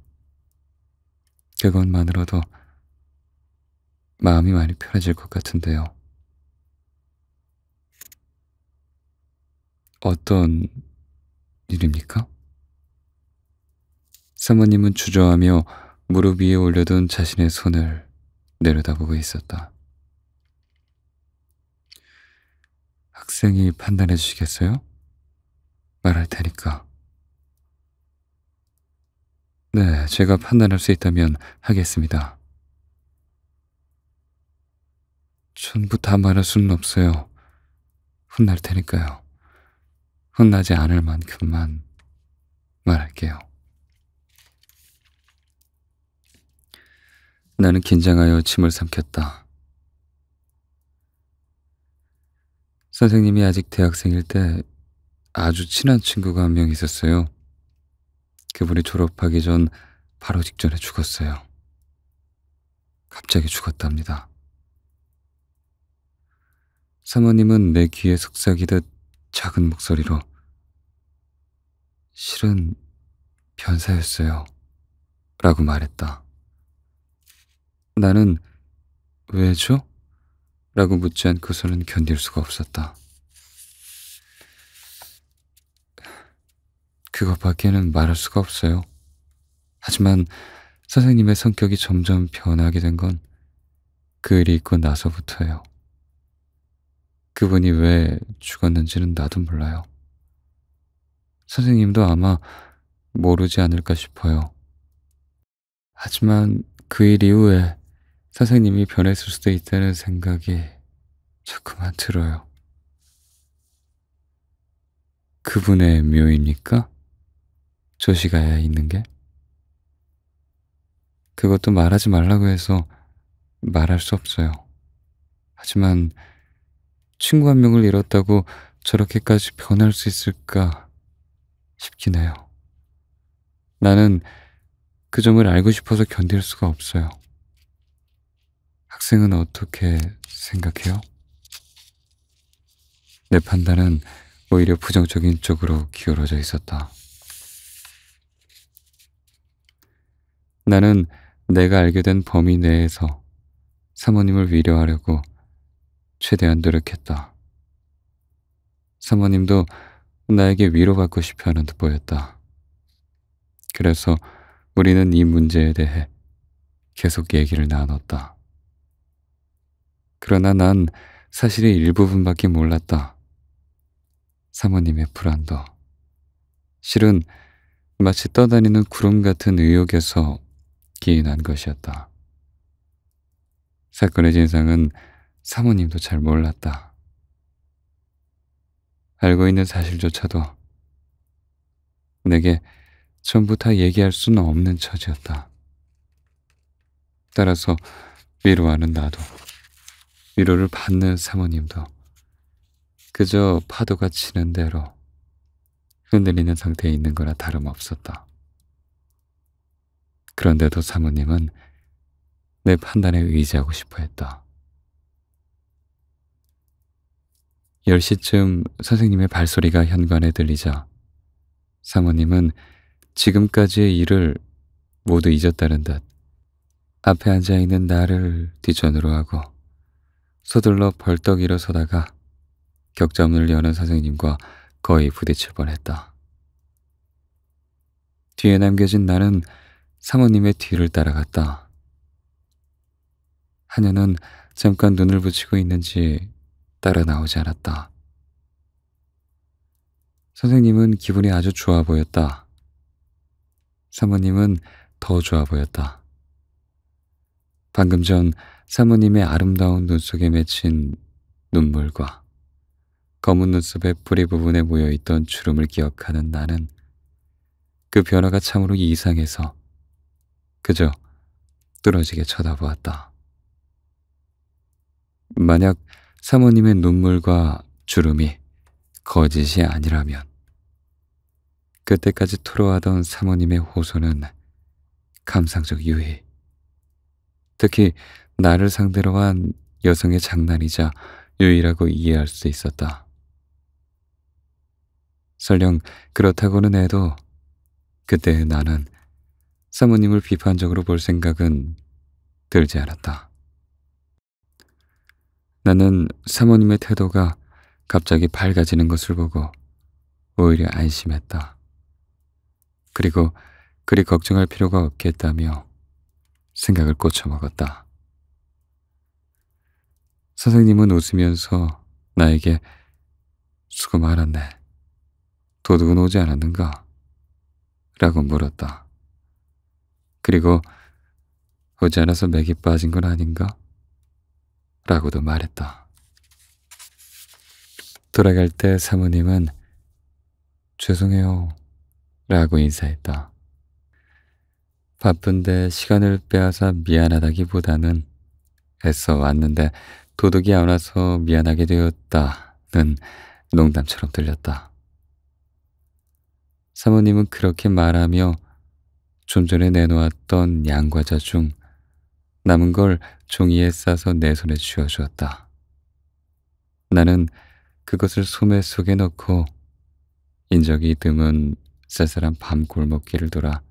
그것만으로도 마음이 많이 편해질 것 같은데요. 어떤 일입니까? 사모님은 주저하며 무릎 위에 올려둔 자신의 손을 내려다보고 있었다. 학생이 판단해 주시겠어요? 말할 테니까. 네, 제가 판단할 수 있다면 하겠습니다. 전부 다 말할 수는 없어요. 혼날 테니까요. 혼나지 않을 만큼만 말할게요. 나는 긴장하여 침을 삼켰다. 선생님이 아직 대학생일 때 아주 친한 친구가 한 명 있었어요. 그분이 졸업하기 전 바로 직전에 죽었어요. 갑자기 죽었답니다. 사모님은 내 귀에 속삭이듯 작은 목소리로 실은 변사였어요. 라고 말했다. 나는 왜죠? 라고 묻지 않고서는 견딜 수가 없었다. 그것밖에는 말할 수가 없어요. 하지만 선생님의 성격이 점점 변하게 된 건 그 일이 있고 나서부터예요. 그분이 왜 죽었는지는 나도 몰라요. 선생님도 아마 모르지 않을까 싶어요. 하지만 그 일 이후에 선생님이 변했을 수도 있다는 생각이 자꾸만 들어요. 그분의 묘입니까? 조시가야 있는 게? 그것도 말하지 말라고 해서 말할 수 없어요. 하지만 친구 한 명을 잃었다고 저렇게까지 변할 수 있을까 싶긴 해요. 나는 그 점을 알고 싶어서 견딜 수가 없어요. 학생은 어떻게 생각해요? 내 판단은 오히려 부정적인 쪽으로 기울어져 있었다. 나는 내가 알게 된 범위 내에서 사모님을 위로하려고 최대한 노력했다. 사모님도 나에게 위로받고 싶어 하는 듯 보였다. 그래서 우리는 이 문제에 대해 계속 얘기를 나눴다. 그러나 난 사실의 일부분밖에 몰랐다. 사모님의 불안도. 실은 마치 떠다니는 구름 같은 의혹에서 기인한 것이었다. 사건의 진상은 사모님도 잘 몰랐다. 알고 있는 사실조차도 내게 전부 다 얘기할 수는 없는 처지였다. 따라서 위로하는 나도, 위로를 받는 사모님도 그저 파도가 치는 대로 흔들리는 상태에 있는 거나 다름없었다. 그런데도 사모님은 내 판단에 의지하고 싶어 했다. 10시쯤 선생님의 발소리가 현관에 들리자 사모님은 지금까지의 일을 모두 잊었다는 듯 앞에 앉아있는 나를 뒷전으로 하고 서둘러 벌떡 일어서다가 격자문을 여는 선생님과 거의 부딪힐 뻔했다. 뒤에 남겨진 나는 사모님의 뒤를 따라갔다. 하녀는 잠깐 눈을 붙이고 있는지 따라 나오지 않았다. 선생님은 기분이 아주 좋아 보였다. 사모님은 더 좋아 보였다. 방금 전 사모님의 아름다운 눈 속에 맺힌 눈물과 검은 눈썹의 뿌리 부분에 모여있던 주름을 기억하는 나는 그 변화가 참으로 이상해서 그저 뚫어지게 쳐다보았다. 만약 사모님의 눈물과 주름이 거짓이 아니라면 그때까지 토로하던 사모님의 호소는 감상적 유희, 특히 나를 상대로 한 여성의 장난이자 유희라고 이해할 수 있었다. 설령 그렇다고는 해도 그때 나는 사모님을 비판적으로 볼 생각은 들지 않았다. 나는 사모님의 태도가 갑자기 밝아지는 것을 보고 오히려 안심했다. 그리고 그리 걱정할 필요가 없겠다며 생각을 꽂혀먹었다. 선생님은 웃으면서 나에게 수고 많았네. 도둑은 오지 않았는가? 라고 물었다. 그리고 오지 않아서 맥이 빠진 건 아닌가? 라고도 말했다. 돌아갈 때 사모님은 죄송해요 라고 인사했다. 바쁜데 시간을 빼앗아 미안하다기보다는 애써 왔는데 도둑이 안 와서 미안하게 되었다는 농담처럼 들렸다. 사모님은 그렇게 말하며 좀 전에 내놓았던 양과자 중 남은 걸 종이에 싸서 내 손에 쥐어주었다. 나는 그것을 소매 속에 넣고 인적이 드문 쌀쌀한 밤 골목길을 돌아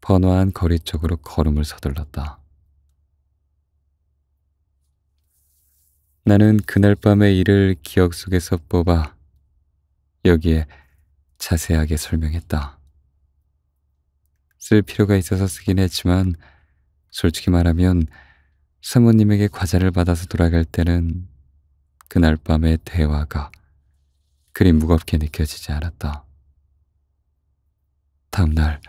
번화한 거리 쪽으로 걸음을 서둘렀다. 나는 그날 밤의 일을 기억 속에서 뽑아 여기에 자세하게 설명했다. 쓸 필요가 있어서 쓰긴 했지만 솔직히 말하면 사모님에게 과자를 받아서 돌아갈 때는 그날 밤의 대화가 그리 무겁게 느껴지지 않았다. 다음 날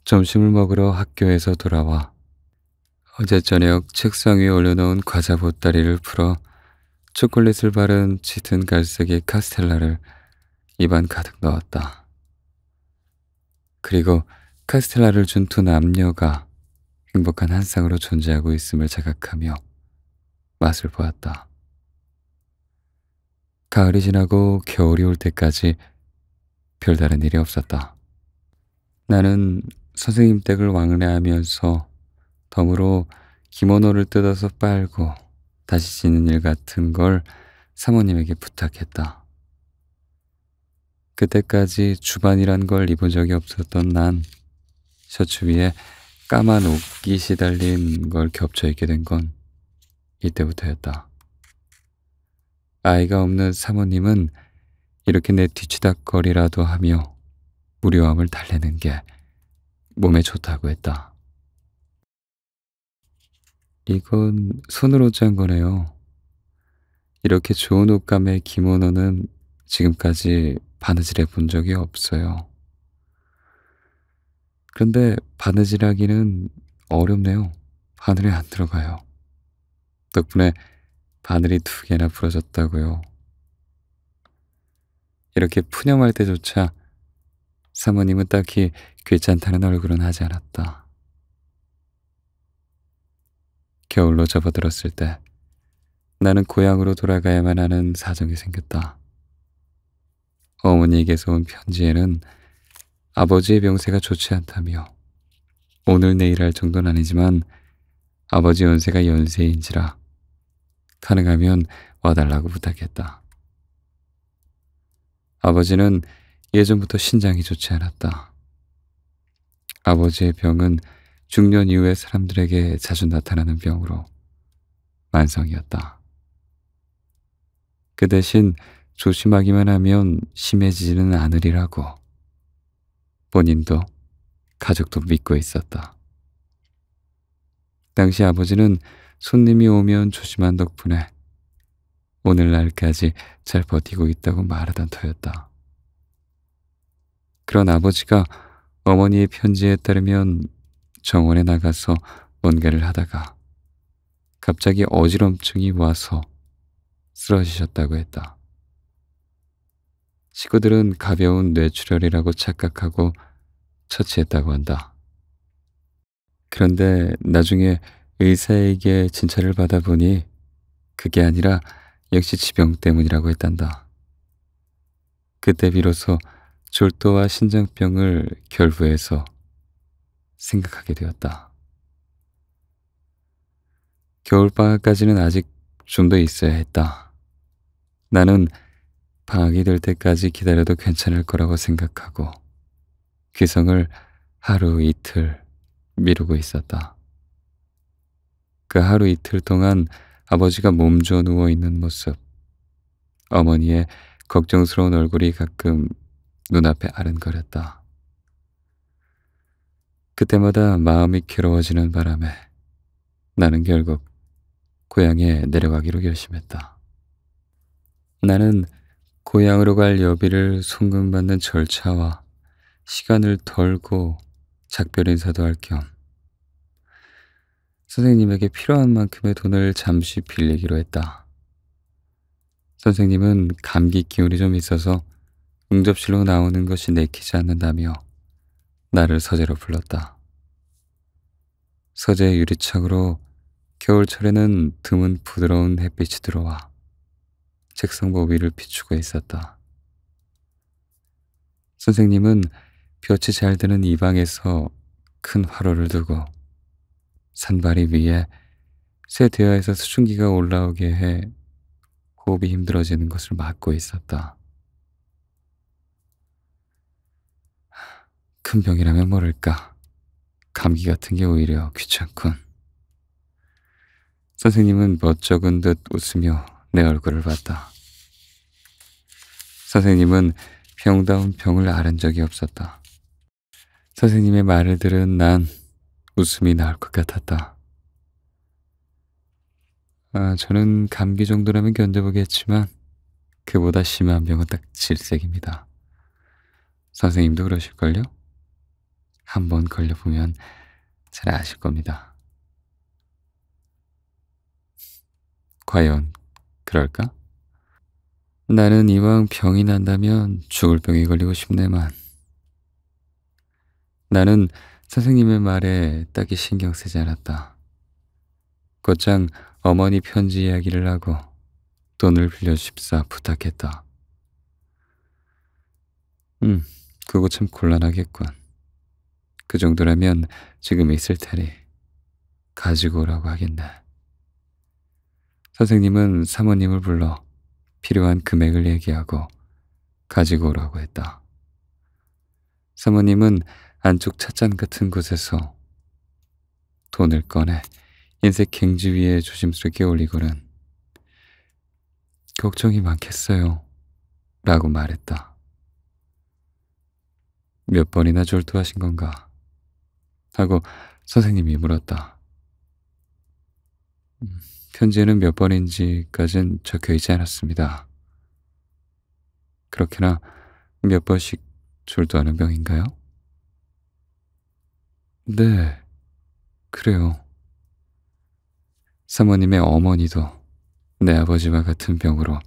점심을 먹으러 학교에서 돌아와 어제 저녁 책상 위에 올려놓은 과자 보따리를 풀어 초콜릿을 바른 짙은 갈색의 카스텔라를 입안 가득 넣었다. 그리고 카스텔라를 준 두 남녀가 행복한 한 쌍으로 존재하고 있음을 자각하며 맛을 보았다. 가을이 지나고 겨울이 올 때까지 별다른 일이 없었다. 나는 선생님 댁을 왕래하면서 덤으로 기모노를 뜯어서 빨고 다시 지는 일 같은 걸 사모님에게 부탁했다. 그때까지 주반이란 걸 입은 적이 없었던 난 셔츠 위에 까만 옷깃이 달린 걸 겹쳐 입게 된 건 이때부터였다. 아이가 없는 사모님은 이렇게 내 뒤치다거리라도 하며 무료함을 달래는 게 몸에 좋다고 했다. 이건 손으로 짠 거네요. 이렇게 좋은 옷감의 기모노는 지금까지 바느질해 본 적이 없어요. 그런데 바느질하기는 어렵네요. 바늘이 안 들어가요. 덕분에 바늘이 2개나 부러졌다고요. 이렇게 푸념할 때조차 사모님은 딱히 괜찮다는 얼굴은 하지 않았다. 겨울로 접어들었을 때 나는 고향으로 돌아가야만 하는 사정이 생겼다. 어머니에게서 온 편지에는 아버지의 병세가 좋지 않다며 오늘 내일 할 정도는 아니지만 아버지 연세가 연세인지라 가능하면 와달라고 부탁했다. 아버지는 예전부터 신장이 좋지 않았다. 아버지의 병은 중년 이후에 사람들에게 자주 나타나는 병으로 만성이었다. 그 대신 조심하기만 하면 심해지지는 않으리라고 본인도 가족도 믿고 있었다. 당시 아버지는 손님이 오면 조심한 덕분에 오늘날까지 잘 버티고 있다고 말하던 터였다. 그런 아버지가 어머니의 편지에 따르면 정원에 나가서 뭔가를 하다가 갑자기 어지럼증이 와서 쓰러지셨다고 했다. 식구들은 가벼운 뇌출혈이라고 착각하고 처치했다고 한다. 그런데 나중에 의사에게 진찰을 받아보니 그게 아니라 역시 지병 때문이라고 했단다. 그때 비로소 졸도와 신장병을 결부해서 생각하게 되었다. 겨울방학까지는 아직 좀 더 있어야 했다. 나는 방학이 될 때까지 기다려도 괜찮을 거라고 생각하고 귀성을 하루 이틀 미루고 있었다. 그 하루 이틀 동안 아버지가 몸져 누워 있는 모습, 어머니의 걱정스러운 얼굴이 가끔 눈앞에 아른거렸다. 그때마다 마음이 괴로워지는 바람에 나는 결국 고향에 내려가기로 결심했다. 나는 고향으로 갈 여비를 송금받는 절차와 시간을 덜고 작별 인사도 할 겸 선생님에게 필요한 만큼의 돈을 잠시 빌리기로 했다. 선생님은 감기 기운이 좀 있어서 응접실로 나오는 것이 내키지 않는다며 나를 서재로 불렀다. 서재 유리창으로 겨울철에는 드문 부드러운 햇빛이 들어와 책상보 위를 비추고 있었다. 선생님은 볕이 잘 드는 이 방에서 큰 화로를 두고 산바리 위에 새 대야에서 수증기가 올라오게 해 호흡이 힘들어지는 것을 막고 있었다. 큰 병이라면 모를까. 감기 같은 게 오히려 귀찮군. 선생님은 멋쩍은 듯 웃으며 내 얼굴을 봤다. 선생님은 병다운 병을 앓은 적이 없었다. 선생님의 말을 들은 난 웃음이 나올 것 같았다. 저는 감기 정도라면 견뎌보겠지만 그보다 심한 병은 딱 질색입니다. 선생님도 그러실걸요? 한번 걸려보면 잘 아실 겁니다. 과연 그럴까? 나는 이왕 병이 난다면 죽을 병에 걸리고 싶네만. 나는 선생님의 말에 딱히 신경 쓰지 않았다. 곧장 어머니 편지 이야기를 하고 돈을 빌려줍사 부탁했다. 그거 참 곤란하겠군. 그 정도라면 지금 있을 테니 가지고 오라고 하겠네. 선생님은 사모님을 불러 필요한 금액을 얘기하고 가지고 오라고 했다. 사모님은 안쪽 찻잔 같은 곳에서 돈을 꺼내 흰색 갱지 위에 조심스럽게 올리고는 걱정이 많겠어요 라고 말했다. 몇 번이나 졸도하신 건가? 하고 선생님이 물었다. 편지에는 몇 번인지까진 적혀 있지 않았습니다. 그렇게나 몇 번씩 졸도하는 병인가요? 네, 그래요. 사모님의 어머니도 내 아버지와 같은 병으로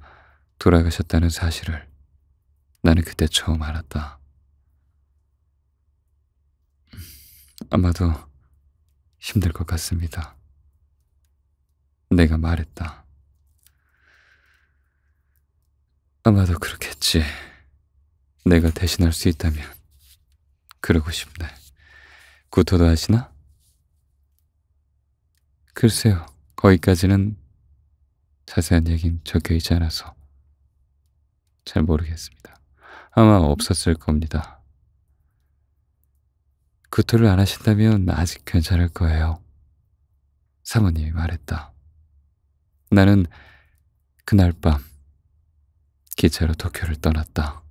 돌아가셨다는 사실을 나는 그때 처음 알았다. 아마도 힘들 것 같습니다. 내가 말했다. 아마도 그렇겠지. 내가 대신할 수 있다면 그러고 싶네. 구토도 하시나? 글쎄요. 거기까지는 자세한 얘긴 적혀 있지 않아서 잘 모르겠습니다. 아마 없었을 겁니다. 구토를 안 하신다면 아직 괜찮을 거예요. 사모님이 말했다. 나는 그날 밤 기차로 도쿄를 떠났다.